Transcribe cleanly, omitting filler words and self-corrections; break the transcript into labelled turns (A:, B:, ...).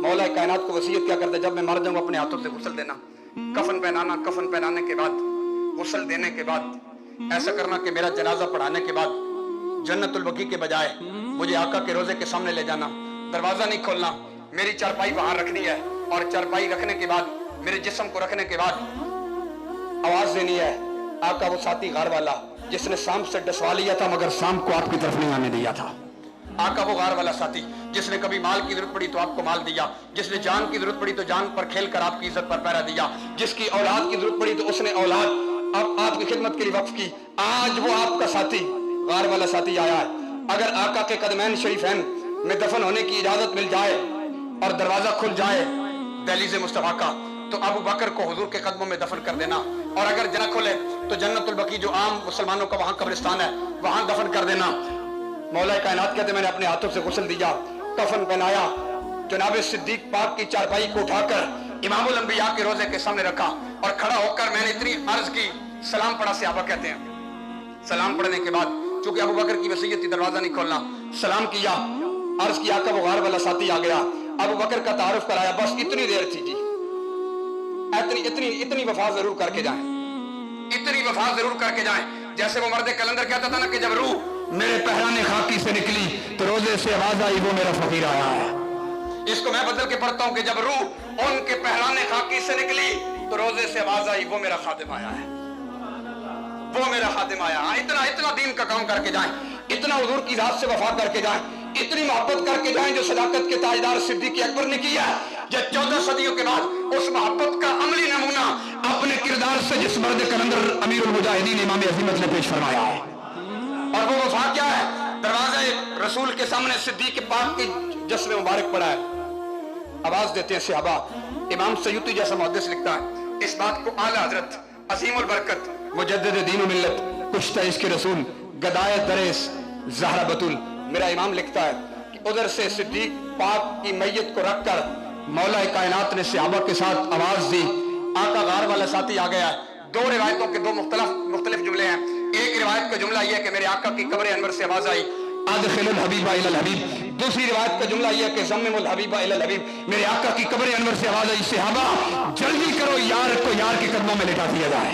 A: मौला कायनात को वसीयत क्या करता है, जब मैं मर जाऊंगा अपने हाथों से गुस्ल देना, कफन पहनाना, कफन पहनाने के बाद गुस्ल देने के बाद ऐसा करना कि मेरा जनाजा पढ़ाने के बाद जन्नतुल बकी के बजाय मुझे आका के रोजे के सामने ले जाना, दरवाजा नहीं खोलना, मेरी चारपाई वहां रखनी है और चारपाई रखने के बाद मेरे जिस्म को रखने के बाद आवाज देनी है, आका वो साथी गार वाला जिसने शाम से डसवा लिया था मगर शाम को आपकी तरफ नहीं आने दिया था। आका वो गार वाला साथी जिसने कभी माल की जरूरत पड़ी तो आपको माल दिया, जिसने जान की जरूरत पड़ी तो जान पर खेल कर आपकी इज्जत पर पहरा दिया, जिसकी औलाद की जरूरत पड़ी तो उसने औलाद आपकी खिदमत के लिए वक्फ की। आज वो आपका साथी गार वाला साथी आया है। अगर आका के कदमैन शरीफैन में दफन होने की इजाजत मिल जाए और दरवाजा खुल जाए दहलीज मुस्तफा का, तो अबू बकर को हुजूर के कदमों में दफन कर देना, और अगर जना खुले तो जन्नतुल बकी जो आम मुसलमानों का वहां कब्रिस्तान है वहां दफन कर देना। मौला कायनात कहते मैंने अपने हाथों से गुस्ल दिया, कफन पहनाया, जनाब सिद्दीक पाक की चारपाई को उठाकर इमामुल अंबिया के रोजे के सामने रखा और खड़ा होकर मैंने इतनी अर्ज की, सलाम पढ़ा, सहाबा कहते हैं सलाम पढ़ने के बाद चूंकि अबू बकर की वसीयत थी दरवाजा नहीं खोलना, सलाम किया, अर्ज किया का वो गार वाला साथी आ गया, अबू बकर का तारुफ कराया, बस इतनी देर थी जी, इतनी वफा जरूर करके जाएं, इतनी वफा जरूर करके जाएं। जैसे वो मर्द कलंदर कहता था ना कि जब रूह मेरे पहराने खाकी से निकली तो रोजे से आवाज आई वो मेरा फकीर आया है। इसको मैं बदल के पढ़ता हूं कि जब रूह उनके पहराने खाकी से निकली तो रोजे से आवाज आई वो मेरा खादिम आया है, वो मेरा खादिम आया है। इतना दीन का काम करके जाएं, इतना हुजूर की जात से वफा करके जाएं, इतनी मोहब्बत करके जाएं जो सदाकत के ताजदार सिद्दीक अकबर ने किया, जो 14 सदियों के बाद उस मोहब्बत का अमली नमूना अपने किरदार से जिस मर्द कलंदर अमीरुल मुजाहिदीन इमाम अज़ीमत ने पेश फरमाया है। और वो वफा क्या है, दरवाजे रसूल के सामने सिद्दीक पाक की जश्न मुबारक पड़ा है, आवाज देते हैं सहाबा। इमाम सयूती जैसा मुहद्दिस लिखता है इस बात को आला हजरत अजीमुल बरकत मुजद्दिद दीन व मिल्लत कुश्ता इश्क़ रसूल गदाए दरेस ज़हरा बतूल, मेरा इमाम लिखता है कि उधर से सिद्दीक पाक की मैयत को रखकर मौला कायनात ने सहाबा के साथ आवाज दी, आका गार वाला साथी आ गया है। दो रिवायतों के दो मुख्तलिफ जुमले हैं। एक रिवायत का जुमला यह है कि मेरे आका की कब्र अनवर से आवाज आई अदखिलुल हबीबा इलल हबीब, दूसरी रिवायत का जुमला यह है कि ज़म्मिमुल हबीबा इलल हबीब, मेरे आका की कब्र अनवर से आवाज आई सहाबा जल्दी करो यार को यार के कदमों में लिटा दिया जाए।